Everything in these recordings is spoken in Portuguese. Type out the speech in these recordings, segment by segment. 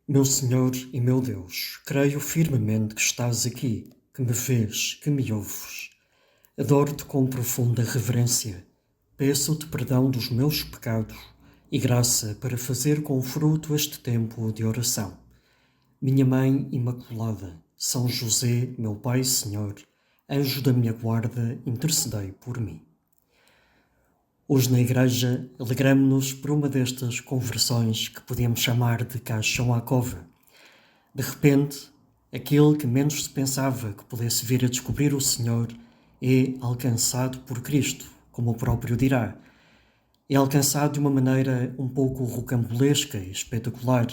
Meu Senhor e meu Deus, creio firmemente que estás aqui, que me vês, que me ouves. Adoro-te com profunda reverência. Peço-te perdão dos meus pecados e graça para fazer com fruto este tempo de oração. Minha Mãe Imaculada, São José, meu Pai Senhor, anjo da minha guarda, intercedei por mim. Hoje na Igreja alegramo-nos por uma destas conversões que podemos chamar de caixão à cova. De repente, aquele que menos se pensava que pudesse vir a descobrir o Senhor é alcançado por Cristo, como o próprio dirá. É alcançado de uma maneira um pouco rocambolesca e espetacular,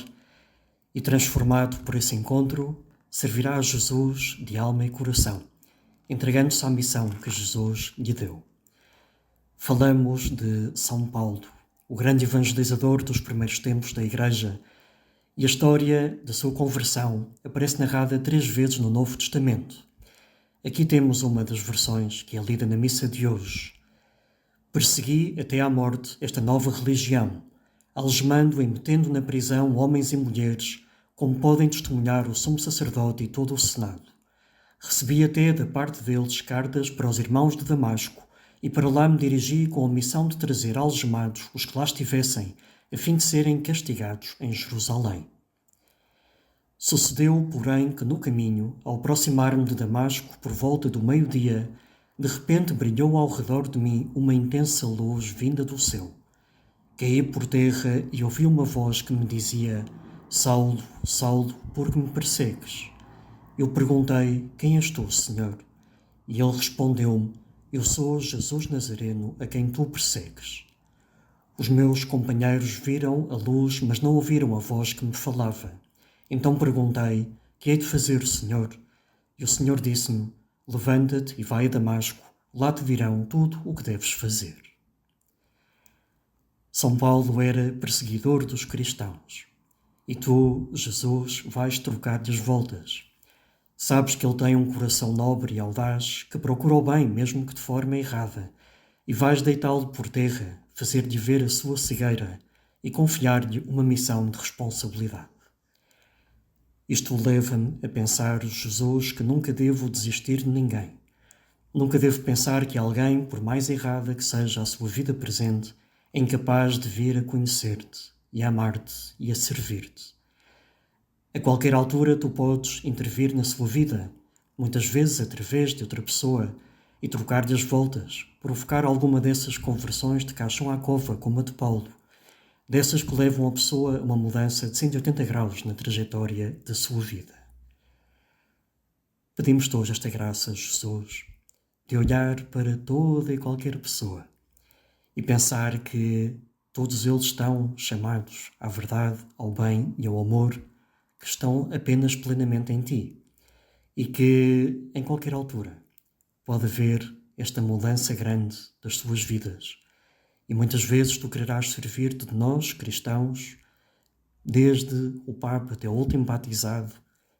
e transformado por esse encontro, servirá a Jesus de alma e coração, entregando-se à missão que Jesus lhe deu. Falamos de São Paulo, o grande evangelizador dos primeiros tempos da Igreja, e a história da sua conversão aparece narrada 3 vezes no Novo Testamento. Aqui temos uma das versões que é lida na missa de hoje. Persegui até à morte esta nova religião, algemando e metendo na prisão homens e mulheres, como podem testemunhar o sumo sacerdote e todo o Senado. Recebi até da parte deles cartas para os irmãos de Damasco, e para lá me dirigi com a missão de trazer algemados os que lá estivessem, a fim de serem castigados em Jerusalém. Sucedeu, porém, que no caminho, ao aproximar-me de Damasco por volta do meio-dia, de repente brilhou ao redor de mim uma intensa luz vinda do céu. Caí por terra e ouvi uma voz que me dizia: Saulo, Saulo, por que me persegues? Eu perguntei: Quem és tu, Senhor? E ele respondeu-me: Eu sou Jesus Nazareno, a quem tu persegues. Os meus companheiros viram a luz, mas não ouviram a voz que me falava. Então perguntei: Que hei de fazer, Senhor? E o Senhor disse-me: Levanta-te e vai a Damasco, lá te dirão tudo o que deves fazer. São Paulo era perseguidor dos cristãos. E tu, Jesus, vais trocar-lhe as voltas. Sabes que ele tem um coração nobre e audaz, que procura o bem, mesmo que de forma errada, e vais deitá-lo por terra, fazer-lhe ver a sua cegueira e confiar-lhe uma missão de responsabilidade. Isto leva-me a pensar, Jesus, que nunca devo desistir de ninguém. Nunca devo pensar que alguém, por mais errada que seja a sua vida presente, é incapaz de vir a conhecer-te e a amar-te e a servir-te. A qualquer altura tu podes intervir na sua vida, muitas vezes através de outra pessoa, e trocar-lhe as voltas, provocar alguma dessas conversões de caixão à cova como a de Paulo, dessas que levam a pessoa a uma mudança de 180 graus na trajetória da sua vida. Pedimos-te hoje esta graça, Jesus, de olhar para toda e qualquer pessoa e pensar que todos eles estão chamados à verdade, ao bem e ao amor, que estão apenas plenamente em ti, e que, em qualquer altura, pode haver esta mudança grande das suas vidas. E muitas vezes tu quererás servir-te de nós, cristãos, desde o Papa até o último batizado,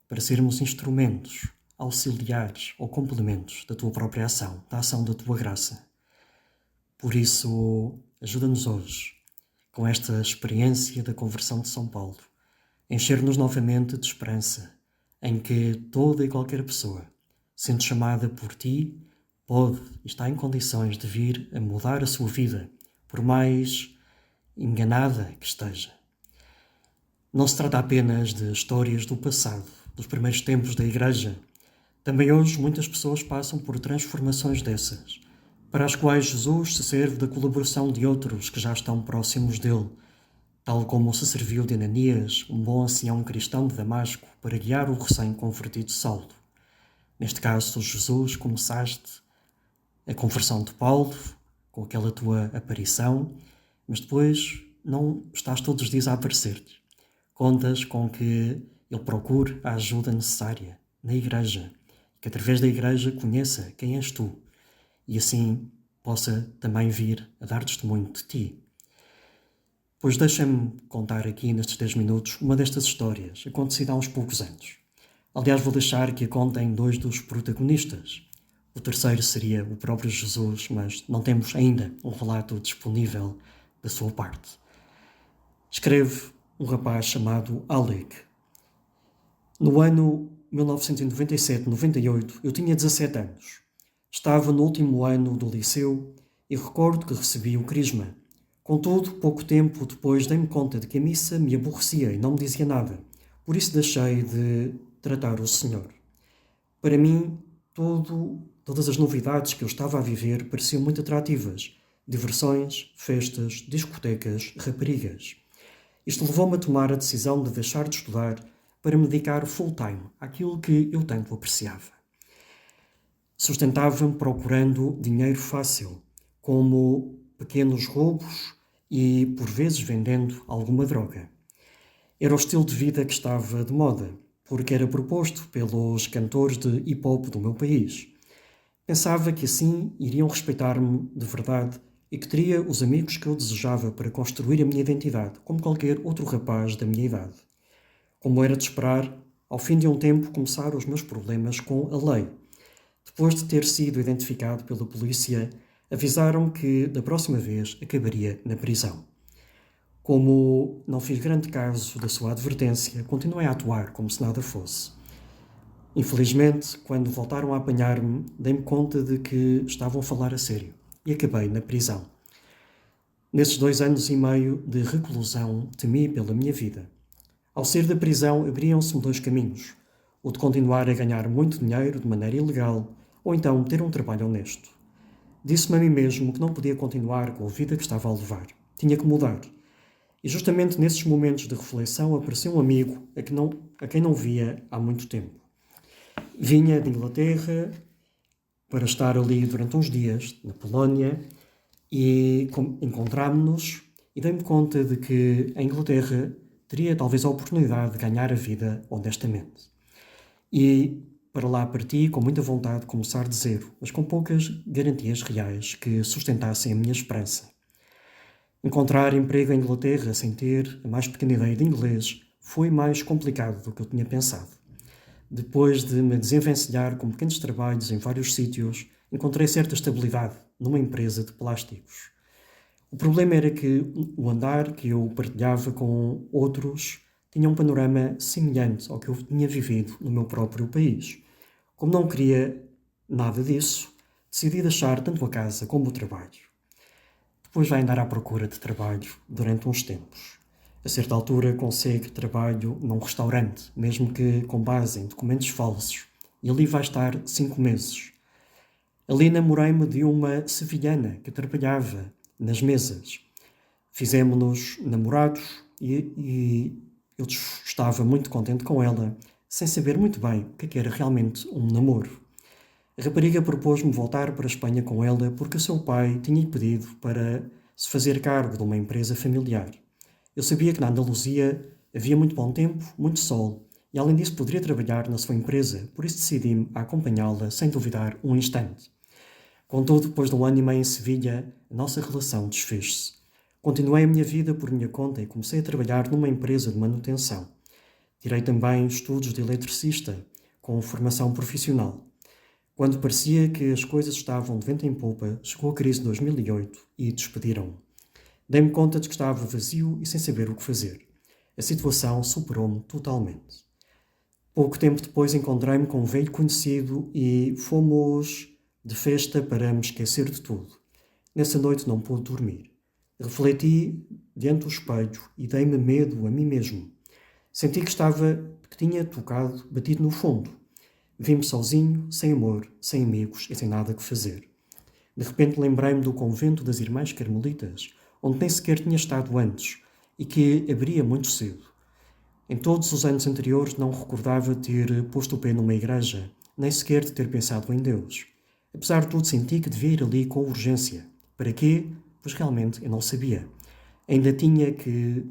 para sermos instrumentos, auxiliares ou complementos da tua própria ação, da ação da tua graça. Por isso, ajuda-nos hoje, com esta experiência da conversão de São Paulo, encher-nos novamente de esperança, em que toda e qualquer pessoa, sendo chamada por ti, pode e está em condições de vir a mudar a sua vida, por mais enganada que esteja. Não se trata apenas de histórias do passado, dos primeiros tempos da Igreja. Também hoje muitas pessoas passam por transformações dessas, para as quais Jesus se serve da colaboração de outros que já estão próximos dele, tal como se serviu de Ananias, um bom ancião cristão de Damasco, para guiar o recém-convertido Saulo. Neste caso, Jesus, começaste a conversão de Paulo, com aquela tua aparição, mas depois não estás todos os dias a aparecer-te. Contas com que ele procure a ajuda necessária na Igreja, que através da Igreja conheça quem és tu, e assim possa também vir a dar testemunho de ti. Pois deixa-me contar aqui nestes 10 minutos uma destas histórias, acontecida há uns poucos anos. Aliás, vou deixar que a contem 2 dos protagonistas. O terceiro seria o próprio Jesus, mas não temos ainda um relato disponível da sua parte. Escreve um rapaz chamado Alec. No ano 1997-98, eu tinha 17 anos. Estava no último ano do liceu e recordo que recebi o crisma. Contudo, pouco tempo depois dei-me conta de que a missa me aborrecia e não me dizia nada. Por isso deixei de tratar o Senhor. Para mim, todas as novidades que eu estava a viver pareciam muito atrativas. Diversões, festas, discotecas, raparigas. Isto levou-me a tomar a decisão de deixar de estudar para me dedicar full-time àquilo que eu tanto apreciava. Sustentava-me procurando dinheiro fácil, como pequenos roubos e, por vezes, vendendo alguma droga. Era o estilo de vida que estava de moda, porque era proposto pelos cantores de hip-hop do meu país. Pensava que assim iriam respeitar-me de verdade e que teria os amigos que eu desejava para construir a minha identidade, como qualquer outro rapaz da minha idade. Como era de esperar, ao fim de um tempo começaram os meus problemas com a lei. Depois de ter sido identificado pela polícia, avisaram-me que da próxima vez acabaria na prisão. Como não fiz grande caso da sua advertência, continuei a atuar como se nada fosse. Infelizmente, quando voltaram a apanhar-me, dei-me conta de que estavam a falar a sério e acabei na prisão. Nesses 2 anos e meio de reclusão, temi pela minha vida. Ao sair da prisão, abriam-se-me 2 caminhos: o de continuar a ganhar muito dinheiro de maneira ilegal, ou então ter um trabalho honesto. Disse-me a mim mesmo que não podia continuar com a vida que estava a levar. Tinha que mudar. E justamente nesses momentos de reflexão apareceu um amigo a quem não via há muito tempo. Vinha de Inglaterra para estar ali durante uns dias, na Polónia, e encontrámos-nos e dei-me conta de que a Inglaterra teria talvez a oportunidade de ganhar a vida honestamente. E para lá parti com muita vontade de começar de zero, mas com poucas garantias reais que sustentassem a minha esperança. Encontrar emprego em Inglaterra sem ter a mais pequena ideia de inglês foi mais complicado do que eu tinha pensado. Depois de me desenvencilhar com pequenos trabalhos em vários sítios, encontrei certa estabilidade numa empresa de plásticos. O problema era que o andar que eu partilhava com outros tinha um panorama semelhante ao que eu tinha vivido no meu próprio país. Como não queria nada disso, decidi deixar tanto a casa como o trabalho. Depois vai andar à procura de trabalho durante uns tempos. A certa altura consegue trabalho num restaurante, mesmo que com base em documentos falsos, e ali vai estar 5 meses. Ali namorei-me de uma sevilhana que trabalhava nas mesas. Fizemos-nos namorados e eu estava muito contente com ela, sem saber muito bem o que era realmente um namoro. A rapariga propôs-me voltar para a Espanha com ela porque o seu pai tinha pedido para se fazer cargo de uma empresa familiar. Eu sabia que na Andaluzia havia muito bom tempo, muito sol, e além disso poderia trabalhar na sua empresa, por isso decidi-me a acompanhá-la sem duvidar um instante. Contudo, depois de 1 ano e meio em Sevilha, a nossa relação desfez-se. Continuei a minha vida por minha conta e comecei a trabalhar numa empresa de manutenção. Tirei também estudos de eletricista, com formação profissional. Quando parecia que as coisas estavam de vento em popa, chegou a crise de 2008 e despediram-me. Dei-me conta de que estava vazio e sem saber o que fazer. A situação superou-me totalmente. Pouco tempo depois encontrei-me com um velho conhecido e fomos de festa para me esquecer de tudo. Nessa noite não pude dormir. Refleti diante do espelho e dei-me medo a mim mesmo. Senti que tinha batido no fundo. Vi-me sozinho, sem amor, sem amigos e sem nada que fazer. De repente lembrei-me do convento das Irmãs Carmelitas, onde nem sequer tinha estado antes e que abria muito cedo. Em todos os anos anteriores não recordava ter posto o pé numa igreja, nem sequer de ter pensado em Deus. Apesar de tudo, senti que devia ir ali com urgência. Para quê? Pois realmente eu não sabia. Ainda tinha que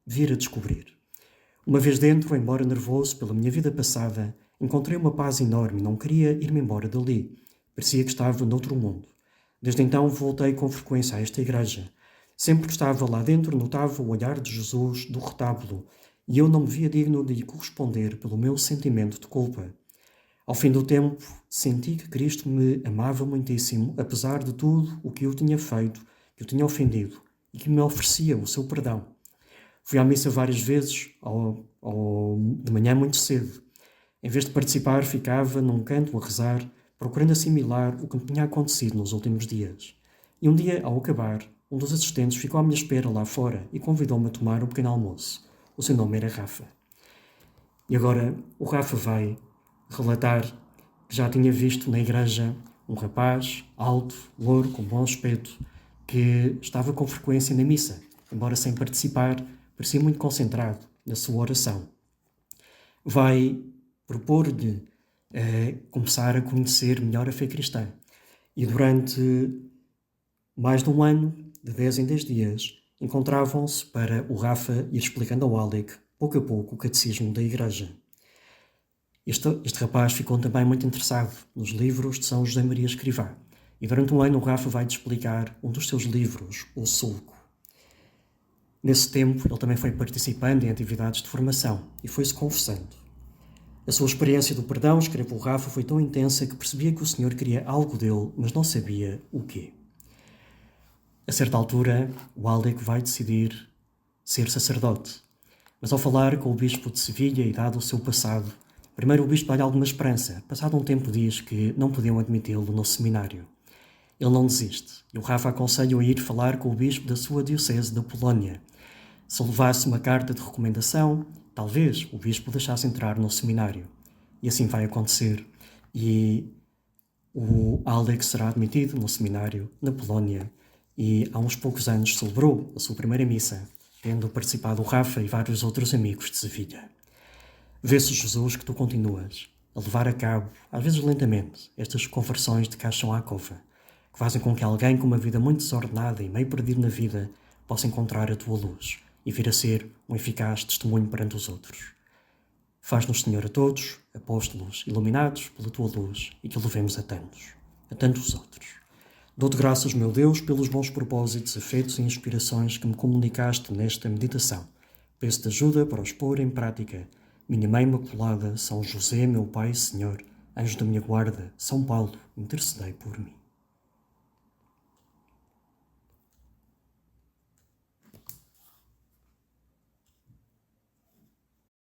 vir a descobrir. Uma vez dentro, embora nervoso pela minha vida passada, encontrei uma paz enorme e não queria ir-me embora dali. Parecia que estava noutro mundo. Desde então voltei com frequência a esta igreja. Sempre que estava lá dentro notava o olhar de Jesus do retábulo e eu não me via digno de lhe corresponder pelo meu sentimento de culpa. Ao fim do tempo, senti que Cristo me amava muitíssimo, apesar de tudo o que eu tinha feito, que eu tinha ofendido, e que me oferecia o seu perdão. Fui à missa várias vezes, ao de manhã muito cedo. Em vez de participar, ficava num canto a rezar, procurando assimilar o que me tinha acontecido nos últimos dias. E um dia, ao acabar, um dos assistentes ficou à minha espera lá fora e convidou-me a tomar um pequeno almoço. O seu nome era Rafa. E agora o Rafa vai relatar que já tinha visto na igreja um rapaz alto, louro, com bom aspecto, que estava com frequência na missa, embora sem participar, parecia muito concentrado na sua oração. Vai propor-lhe começar a conhecer melhor a fé cristã. E durante mais de um ano, de 10 em 10 dias, encontravam-se para o Rafa ir explicando ao Alec, pouco a pouco, o catecismo da igreja. Este rapaz ficou também muito interessado nos livros de São José Maria Escrivá. E durante um ano o Rafa vai-te explicar um dos seus livros, O Sulco. Nesse tempo, ele também foi participando em atividades de formação e foi-se confessando. A sua experiência do perdão, escreve o Rafa, foi tão intensa que percebia que o Senhor queria algo dele, mas não sabia o quê. A certa altura, o Alec vai decidir ser sacerdote. Mas ao falar com o bispo de Sevilha e dado o seu passado, primeiro o bispo dá-lhe alguma esperança. Passado um tempo diz que não podiam admiti-lo no seminário. Ele não desiste, e o Rafa aconselha-o a ir falar com o bispo da sua diocese da Polónia. Se levasse uma carta de recomendação, talvez o bispo o deixasse entrar no seminário. E assim vai acontecer. E o Alex será admitido no seminário na Polónia e há uns poucos anos celebrou a sua primeira missa, tendo participado o Rafa e vários outros amigos de Sevilha. Vê-se, Jesus, que tu continuas a levar a cabo, às vezes lentamente, estas conversões de caixão à cova, que fazem com que alguém com uma vida muito desordenada e meio perdido na vida possa encontrar a tua luz e vir a ser um eficaz testemunho perante os outros. Faz-nos, Senhor, a todos, apóstolos, iluminados pela tua luz e que levemos a tantos outros. Dou-te graças, meu Deus, pelos bons propósitos, afetos e inspirações que me comunicaste nesta meditação. Peço-te ajuda para os pôr em prática. Minha Mãe Imaculada, São José, meu Pai e Senhor, anjo da minha guarda, São Paulo, intercedei por mim.